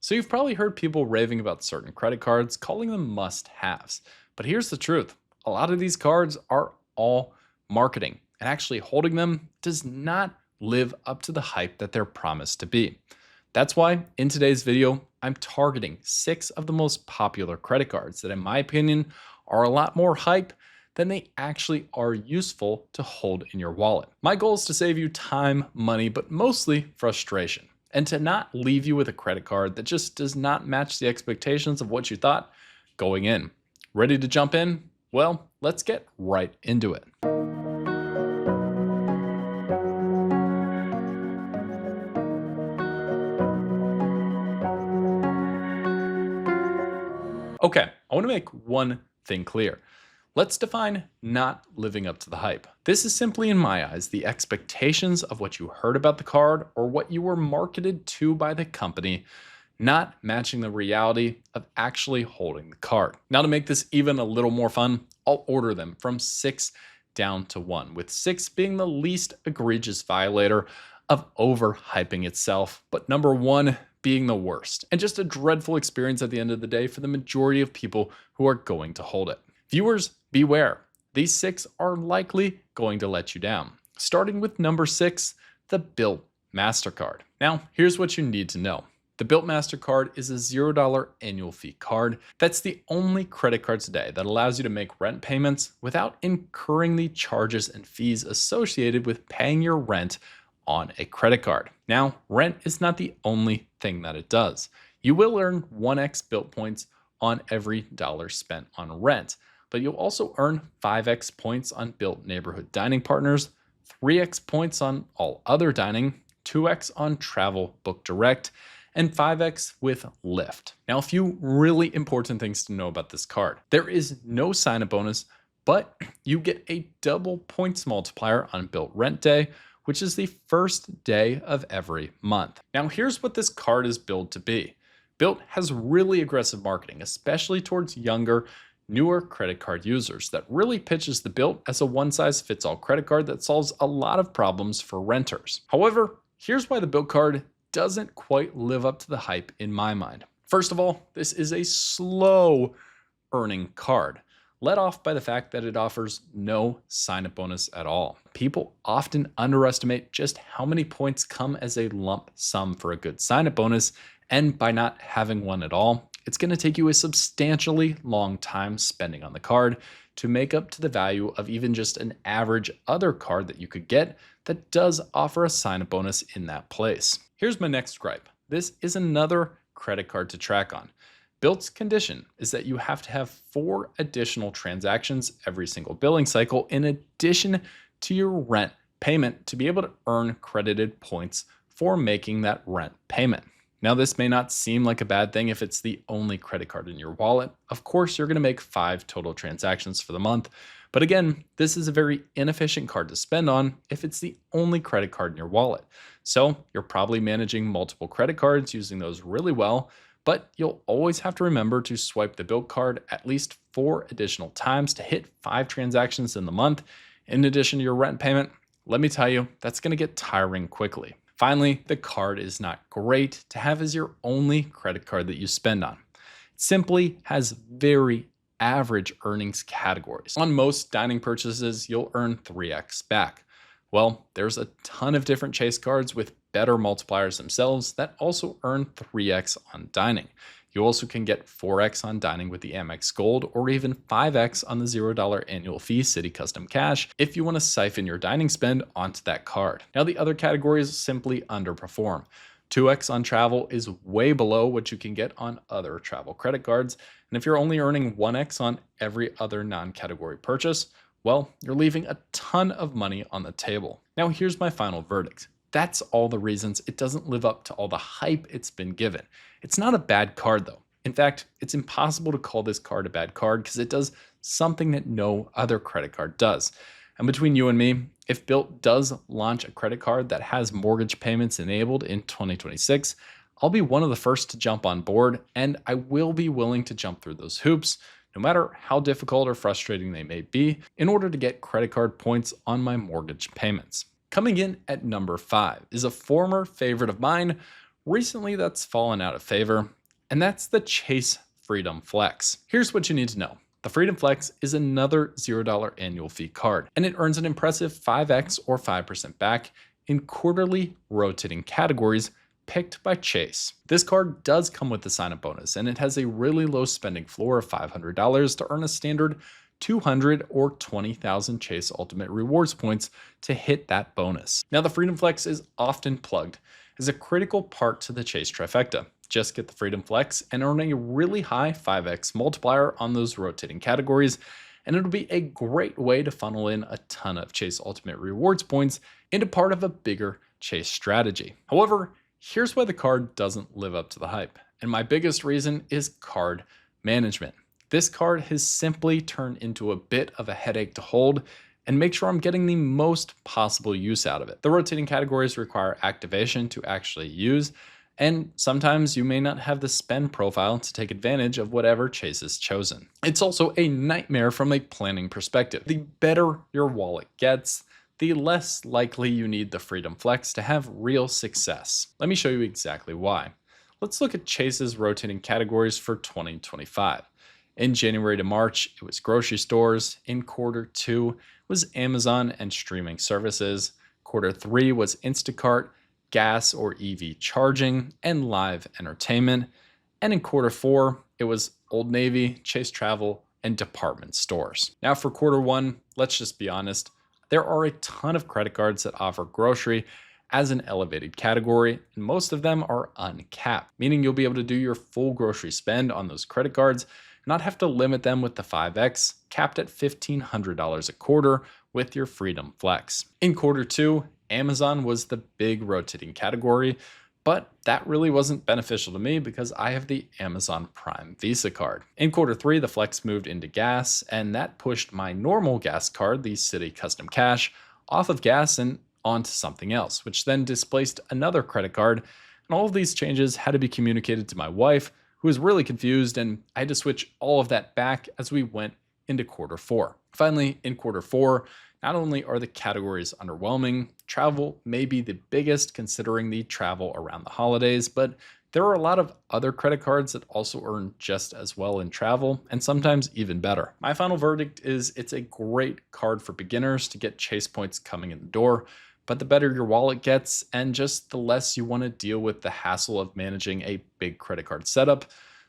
So you've probably heard people raving about certain credit cards, calling them must-haves. But here's the truth. A lot of these cards are all marketing, and actually holding them does not live up to the hype that they're promised to be. That's why in today's video, I'm targeting 6 of the most popular credit cards that in my opinion are a lot more hype than they actually are useful to hold in your wallet. My goal is to save you time, money, but mostly frustration, and to not leave you with a credit card that just does not match the expectations of what you thought going in. Ready to jump in? Well, let's get right into it. Okay, I want to make one thing clear. Let's define not living up to the hype. This is simply, in my eyes, the expectations of what you heard about the card or what you were marketed to by the company, not matching the reality of actually holding the card. Now, to make this even a little more fun, I'll order them from 6 down to 1, with 6 being the least egregious violator of overhyping itself, but number 1 being the worst, and just a dreadful experience at the end of the day for the majority of people who are going to hold it. Viewers, beware. These 6 are likely going to let you down. Starting with number 6, the Bilt MasterCard. Now, here's what you need to know. The Bilt MasterCard is a $0 annual fee card. That's the only credit card today that allows you to make rent payments without incurring the charges and fees associated with paying your rent on a credit card. Now, rent is not the only thing that it does. You will earn 1x Bilt points on every dollar spent on rent, but you'll also earn 5x points on Bilt neighborhood dining partners, 3x points on all other dining, 2x on travel book direct, and 5x with Lyft. Now, a few really important things to know about this card. There is no sign-up bonus, but you get a double points multiplier on Bilt rent day, which is the first day of every month. Now, here's what this card is billed to be. Bilt has really aggressive marketing, especially towards younger, newer credit card users, that really pitches the Bilt as a one-size-fits-all credit card that solves a lot of problems for renters. However, here's why the Bilt card doesn't quite live up to the hype in my mind. First of all, this is a slow earning card, led off by the fact that it offers no sign-up bonus at all. People often underestimate just how many points come as a lump sum for a good sign-up bonus, and by not having one at all, it's going to take you a substantially long time spending on the card to make up to the value of even just an average other card that you could get that does offer a sign-up bonus in that place. Here's my next gripe. This is another credit card to track on. Bilt's condition is that you have to have 4 additional transactions every single billing cycle in addition to your rent payment to be able to earn credited points for making that rent payment. Now, this may not seem like a bad thing if it's the only credit card in your wallet. Of course, you're going to make 5 total transactions for the month. But again, this is a very inefficient card to spend on if it's the only credit card in your wallet. So you're probably managing multiple credit cards, using those really well, but you'll always have to remember to swipe the Bilt card at least 4 additional times to hit 5 transactions in the month. In addition to your rent payment, let me tell you, that's going to get tiring quickly. Finally, the card is not great to have as your only credit card that you spend on. It simply has very average earnings categories. On most dining purchases, you'll earn 3x back. Well, there's a ton of different chase cards with better multipliers themselves that also earn 3x on dining. You also can get 4x on dining with the Amex Gold, or even 5x on the $0 annual fee City Custom Cash if you want to siphon your dining spend onto that card. Now, the other categories simply underperform. 2x on travel is way below what you can get on other travel credit cards. And if you're only earning 1x on every other non-category purchase, well, you're leaving a ton of money on the table. Now, here's my final verdict. That's all the reasons it doesn't live up to all the hype it's been given. It's not a bad card though. In fact, it's impossible to call this card a bad card because it does something that no other credit card does. And between you and me, if Bilt does launch a credit card that has mortgage payments enabled in 2026, I'll be one of the first to jump on board, and I will be willing to jump through those hoops, no matter how difficult or frustrating they may be, in order to get credit card points on my mortgage payments. Coming in at number 5 is a former favorite of mine. Recently, that's fallen out of favor. and that's the Chase Freedom Flex. Here's what you need to know. The Freedom Flex is another $0 annual fee card, and it earns an impressive 5x or 5% back in quarterly rotating categories picked by Chase. This card does come with the sign-up bonus, and it has a really low spending floor of $500 to earn a standard 200 or 20,000 Chase Ultimate Rewards points to hit that bonus. Now, the Freedom Flex is often plugged as a critical part to the Chase trifecta. Just get the Freedom Flex and earn a really high 5x multiplier on those rotating categories, and it'll be a great way to funnel in a ton of Chase Ultimate Rewards points into part of a bigger Chase strategy. However, here's why the card doesn't live up to the hype, and my biggest reason is card management. This card has simply turned into a bit of a headache to hold and make sure I'm getting the most possible use out of it. The rotating categories require activation to actually use, and sometimes you may not have the spend profile to take advantage of whatever Chase has chosen. It's also a nightmare from a planning perspective. The better your wallet gets, the less likely you need the Freedom Flex to have real success. Let me show you exactly why. Let's look at Chase's rotating categories for 2025. In January to March, it was grocery stores. In quarter 2, it was Amazon and streaming services. Quarter 3 was Instacart, gas or EV charging, and live entertainment. And in quarter 4, it was Old Navy, Chase Travel, and department stores. Now for quarter 1, let's just be honest, there are a ton of credit cards that offer grocery as an elevated category, and most of them are uncapped, meaning you'll be able to do your full grocery spend on those credit cards and not have to limit them with the 5x, capped at $1,500 a quarter with your Freedom Flex. In quarter 2, Amazon was the big rotating category, but that really wasn't beneficial to me because I have the Amazon Prime Visa card. In quarter 3, the Flex moved into gas, and that pushed my normal gas card, the Citi Custom Cash, off of gas and onto something else, which then displaced another credit card. And all of these changes had to be communicated to my wife, who was really confused, and I had to switch all of that back as we went into quarter 4. Finally, in quarter 4, not only are the categories underwhelming, travel may be the biggest considering the travel around the holidays, but there are a lot of other credit cards that also earn just as well in travel, and sometimes even better. My final verdict is it's a great card for beginners to get Chase points coming in the door, but the better your wallet gets and just the less you want to deal with the hassle of managing a big credit card setup,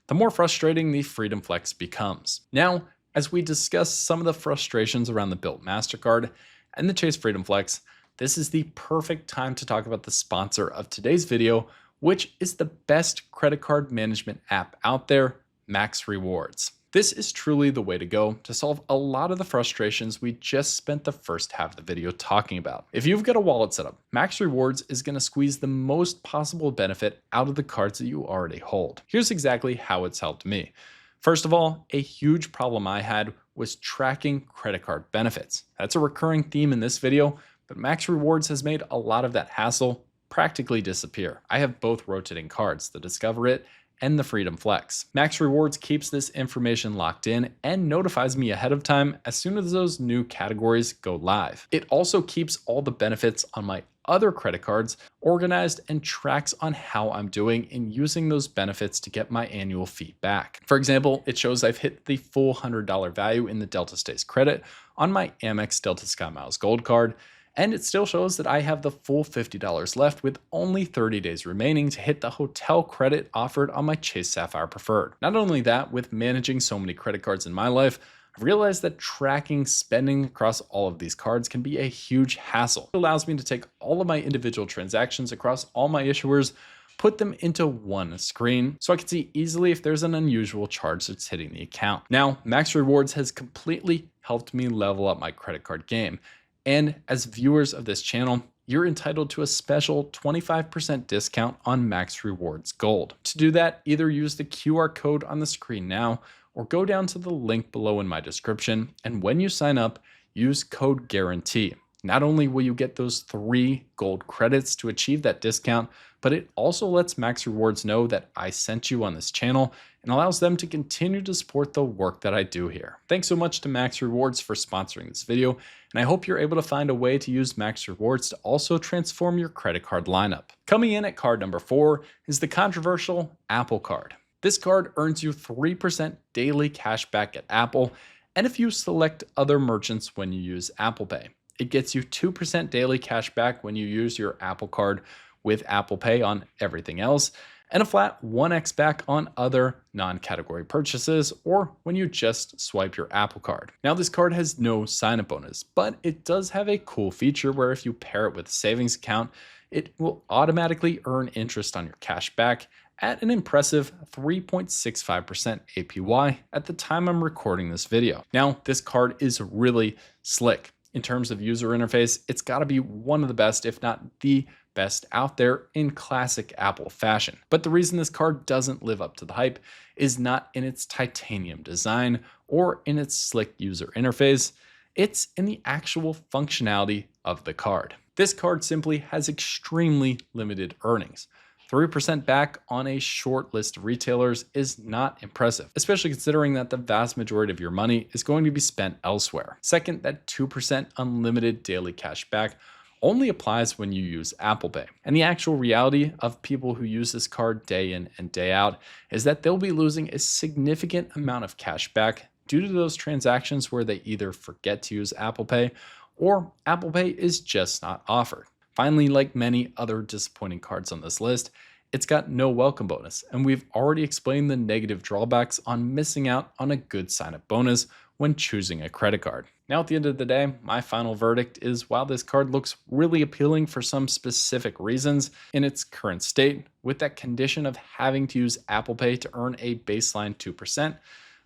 the more frustrating the Freedom Flex becomes. Now, as we discuss some of the frustrations around the Bilt MasterCard and the Chase Freedom Flex, this is the perfect time to talk about the sponsor of today's video, which is the best credit card management app out there, Max Rewards. This is truly the way to go to solve a lot of the frustrations we just spent the first half of the video talking about. If you've got a wallet setup, Max Rewards is going to squeeze the most possible benefit out of the cards that you already hold. Here's exactly how it's helped me. First of all, a huge problem I had was tracking credit card benefits. That's a recurring theme in this video, but Max Rewards has made a lot of that hassle practically disappear. I have both rotating cards, the Discover It and the Freedom Flex. Max Rewards keeps this information locked in and notifies me ahead of time as soon as those new categories go live. It also keeps all the benefits on my other credit cards organized and tracks on how I'm doing in using those benefits to get my annual fee back. For example, it shows I've hit the full $100 value in the Delta Stays credit on my Amex Delta SkyMiles Gold card, and it still shows that I have the full $50 left with only 30 days remaining to hit the hotel credit offered on my Chase Sapphire Preferred. Not only that, with managing so many credit cards in my life, I've realized that tracking spending across all of these cards can be a huge hassle. It allows me to take all of my individual transactions across all my issuers, put them into one screen so I can see easily if there's an unusual charge that's hitting the account. Now, Max Rewards has completely helped me level up my credit card game. And as viewers of this channel, you're entitled to a special 25% discount on Max Rewards Gold. To do that, either use the QR code on the screen now or go down to the link below in my description, and when you sign up, use code GUARANTEE. Not only will you get those 3 gold credits to achieve that discount, but it also lets Max Rewards know that I sent you on this channel and allows them to continue to support the work that I do here. Thanks so much to Max Rewards for sponsoring this video, and I hope you're able to find a way to use Max Rewards to also transform your credit card lineup. Coming in at card number 4 is the controversial Apple Card. This card earns you 3% daily cash back at Apple, and if you select other merchants when you use Apple Pay. It gets you 2% daily cash back when you use your Apple Card with Apple Pay on everything else, and a flat 1x back on other non-category purchases or when you just swipe your Apple Card. Now, this card has no sign-up bonus, but it does have a cool feature where if you pair it with a savings account, it will automatically earn interest on your cash back at an impressive 3.65% APY at the time I'm recording this video. Now, this card is really slick. In terms of user interface, it's got to be one of the best, if not the best out there in classic Apple fashion. But the reason this card doesn't live up to the hype is not in its titanium design or in its slick user interface. It's in the actual functionality of the card. This card simply has extremely limited earnings. 3% back on a short list of retailers is not impressive, especially considering that the vast majority of your money is going to be spent elsewhere. Second, that 2% unlimited daily cash back only applies when you use Apple Pay. And the actual reality of people who use this card day in and day out is that they'll be losing a significant amount of cash back due to those transactions where they either forget to use Apple Pay or Apple Pay is just not offered. Finally, like many other disappointing cards on this list, it's got no welcome bonus, and we've already explained the negative drawbacks on missing out on a good sign-up bonus when choosing a credit card. Now, at the end of the day, my final verdict is while this card looks really appealing for some specific reasons in its current state, with that condition of having to use Apple Pay to earn a baseline 2%,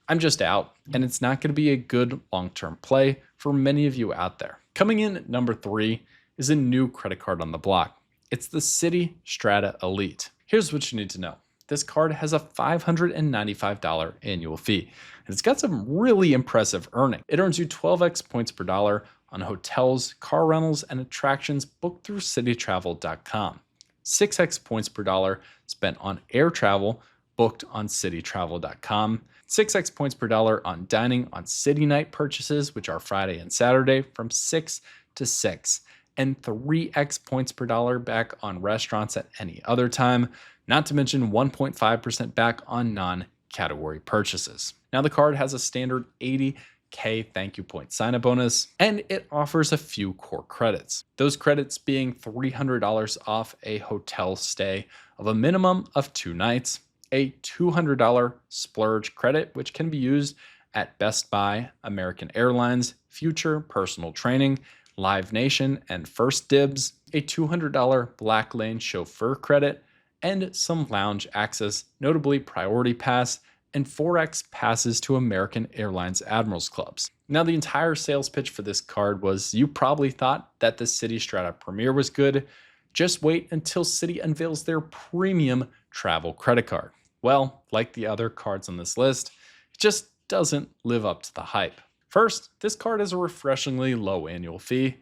I'm just out, and it's not going to be a good long-term play for many of you out there. Coming in at number 3 is a new credit card on the block. It's the Citi Strata Elite. Here's what you need to know. This card has a $595 annual fee, and it's got some really impressive earning. It earns you 12x points per dollar on hotels, car rentals, and attractions booked through citytravel.com. 6x points per dollar spent on air travel booked on citytravel.com. 6x points per dollar on dining on city night purchases, which are Friday and Saturday from 6 to 6. And 3x points per dollar back on restaurants at any other time, not to mention 1.5% back on non-category purchases. Now, the card has a standard 80K thank you point sign-up bonus, and it offers a few core credits. Those credits being $300 off a hotel stay of a minimum of 2 nights, a $200 splurge credit, which can be used at Best Buy, American Airlines, Future Personal Training, Live Nation, and First Dibs, a $200 Black Lane chauffeur credit, and some lounge access, notably Priority Pass, and 4x passes to American Airlines Admirals Clubs. Now, the entire sales pitch for this card was you probably thought that the Citi Strata Premier was good. Just wait until Citi unveils their premium travel credit card. Well, like the other cards on this list, it just doesn't live up to the hype. First, this card has a refreshingly low annual fee,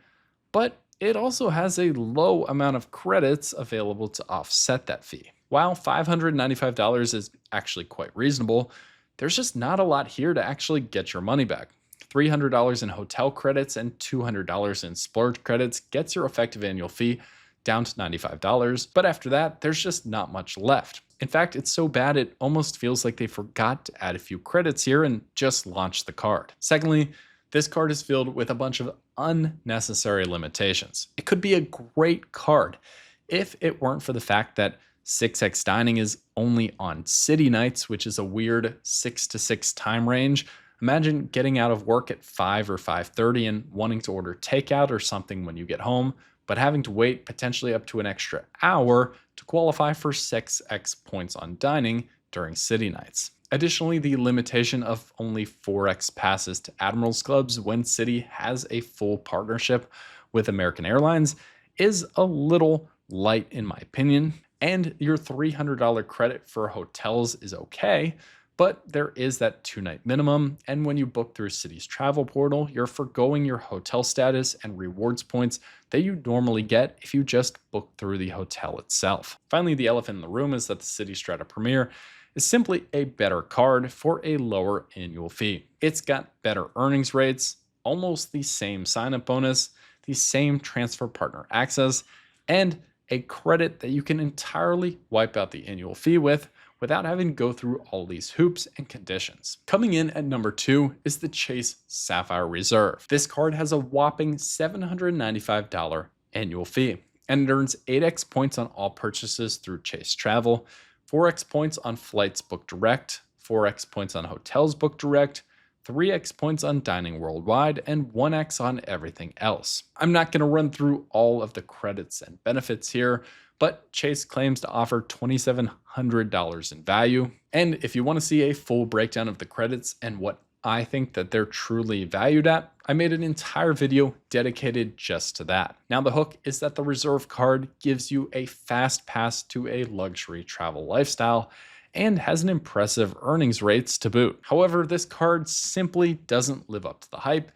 but it also has a low amount of credits available to offset that fee. While $595 is actually quite reasonable, there's just not a lot here to actually get your money back. $300 in hotel credits and $200 in splurge credits gets your effective annual fee down to $95, but after that, there's just not much left. In fact, it's so bad it almost feels like they forgot to add a few credits here and just launched the card. Secondly, this card is filled with a bunch of unnecessary limitations. It could be a great card if it weren't for the fact that 6x dining is only on city nights, which is a weird 6 to 6 time range. Imagine getting out of work at 5 or 5:30 and wanting to order takeout or something when you get home, but having to wait potentially up to an extra hour to qualify for 6x points on dining during city nights. Additionally, the limitation of only 4x passes to Admirals Clubs when Citi has a full partnership with American Airlines is a little light in my opinion, and your $300 credit for hotels is okay, but there is that 2-night minimum, and when you book through Citi's travel portal, you're forgoing your hotel status and rewards points that you normally get if you just book through the hotel itself. Finally, the elephant in the room is that the Citi Strata Premier is simply a better card for a lower annual fee. It's got better earnings rates, almost the same sign-up bonus, the same transfer partner access, and a credit that you can entirely wipe out the annual fee with without having to go through all these hoops and conditions. Coming in at number 2 is the Chase Sapphire Reserve. This card has a whopping $795 annual fee, and it earns 8x points on all purchases through Chase Travel, 4x points on flights booked direct, 4x points on hotels booked direct, 3x points on dining worldwide, and 1x on everything else. I'm not going to run through all of the credits and benefits here, but Chase claims to offer $2,700 in value. And if you want to see a full breakdown of the credits and what I think that they're truly valued at, I made an entire video dedicated just to that. Now, the hook is that the Reserve card gives you a fast pass to a luxury travel lifestyle and has an impressive earnings rates to boot. However, this card simply doesn't live up to the hype,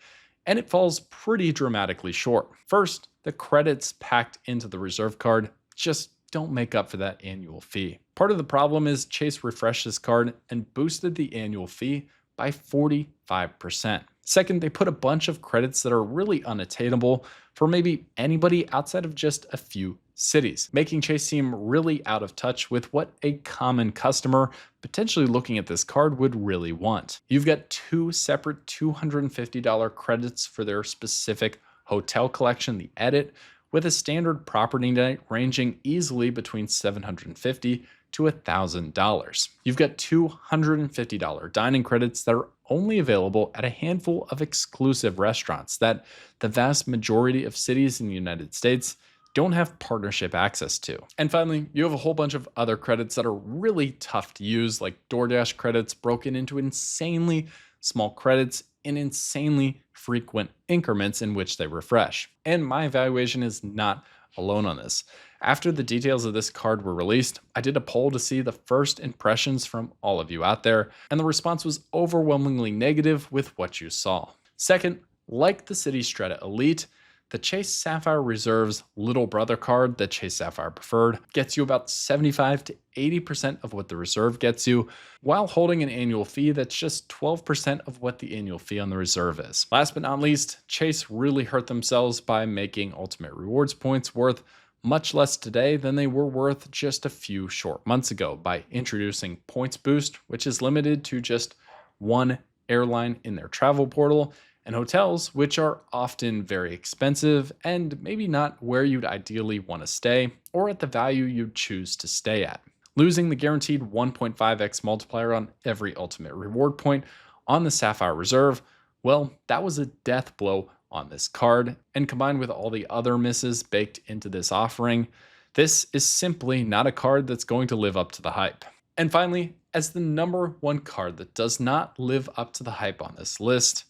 and it falls pretty dramatically short. First, the credits packed into the Reserve card just don't make up for that annual fee. Part of the problem is Chase refreshed this card and boosted the annual fee by 45%. Second, they put a bunch of credits that are really unattainable for maybe anybody outside of just a few cities, making Chase seem really out of touch with what a common customer potentially looking at this card would really want. You've got 2 separate $250 credits for their specific hotel collection, the Edit, with a standard property night ranging easily between $750 to $1,000. You've got $250 dining credits that are only available at a handful of exclusive restaurants that the vast majority of cities in the United States don't have partnership access to. And finally, you have a whole bunch of other credits that are really tough to use, like DoorDash credits broken into insanely small credits in insanely frequent increments in which they refresh. And my evaluation is not alone on this. After the details of this card were released, I did a poll to see the first impressions from all of you out there, and the response was overwhelmingly negative with what you saw. Second, like the City Strata Elite, the Chase Sapphire Reserve's little brother card, the Chase Sapphire Preferred, gets you about 75 to 80% of what the Reserve gets you, while holding an annual fee that's just 12% of what the annual fee on the Reserve is. Last but not least, Chase really hurt themselves by making Ultimate Rewards points worth much less today than they were worth just a few short months ago by introducing Points Boost, which is limited to just one airline in their travel portal, and hotels, which are often very expensive and maybe not where you'd ideally want to stay or at the value you'd choose to stay at. Losing the guaranteed 1.5x multiplier on every ultimate reward point on the Sapphire Reserve, well, that was a death blow on this card, and combined with all the other misses baked into this offering, this is simply not a card that's going to live up to the hype. And finally, as the number 1 card that does not live up to the hype on this list,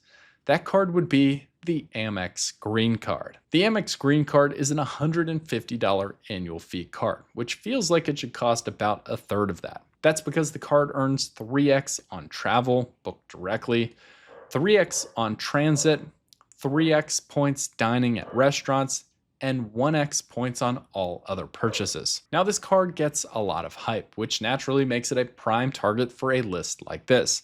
that card would be the Amex Green Card. The Amex Green Card is an $150 annual fee card, which feels like it should cost about a third of that. That's because the card earns 3x on travel booked directly, 3x on transit, 3x points dining at restaurants, and 1x points on all other purchases. Now, this card gets a lot of hype, which naturally makes it a prime target for a list like this.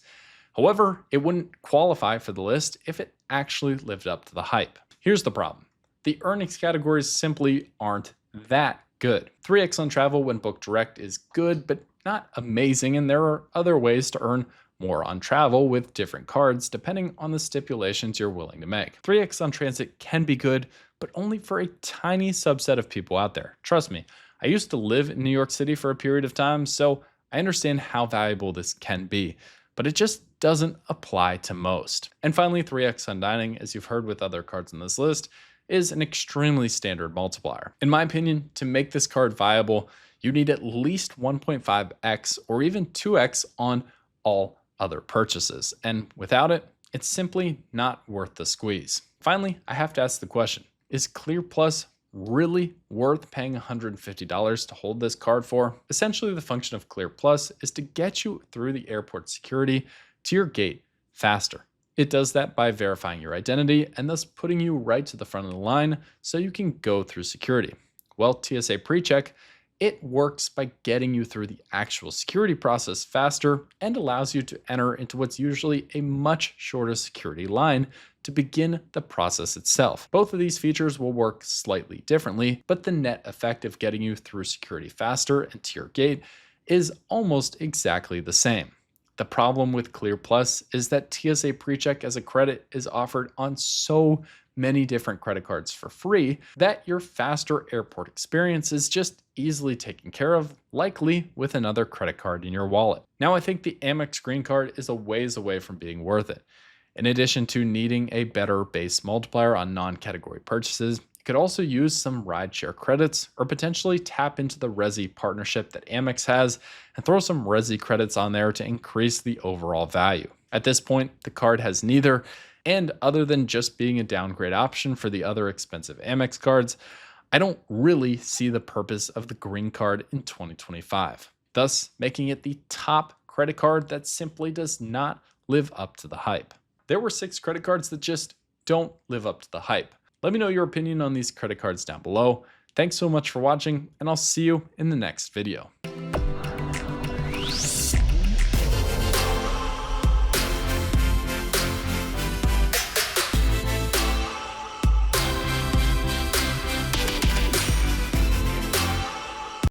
However, it wouldn't qualify for the list if it actually lived up to the hype. Here's the problem. The earnings categories simply aren't that good. 3x on travel when booked direct is good, but not amazing, and there are other ways to earn more on travel with different cards depending on the stipulations you're willing to make. 3x on transit can be good, but only for a tiny subset of people out there. Trust me, I used to live in New York City for a period of time, so I understand how valuable this can be, but it just doesn't apply to most. And finally, 3x on dining, as you've heard with other cards on this list, is an extremely standard multiplier. In my opinion, to make this card viable, you need at least 1.5x or even 2x on all other purchases. And without it, it's simply not worth the squeeze. Finally, I have to ask the question, is Clear Plus really worth paying $150 to hold this card for? Essentially, the function of Clear Plus is to get you through the airport security to your gate faster. It does that by verifying your identity and thus putting you right to the front of the line so you can go through security. Well, TSA PreCheck, it works by getting you through the actual security process faster and allows you to enter into what's usually a much shorter security line to begin the process itself. Both of these features will work slightly differently, but the net effect of getting you through security faster and to your gate is almost exactly the same. The problem with Clear Plus is that TSA PreCheck as a credit is offered on so many different credit cards for free that your faster airport experience is just easily taken care of, likely with another credit card in your wallet. Now, I think the Amex Green Card is a ways away from being worth it. In addition to needing a better base multiplier on non-category purchases, you could also use some rideshare credits or potentially tap into the Resi partnership that Amex has and throw some Resi credits on there to increase the overall value. At this point, the card has neither, and other than just being a downgrade option for the other expensive Amex cards, I don't really see the purpose of the Green Card in 2025, thus making it the top credit card that simply does not live up to the hype. There were 6 credit cards that just don't live up to the hype. Let me know your opinion on these credit cards down below. Thanks so much for watching, and I'll see you in the next video.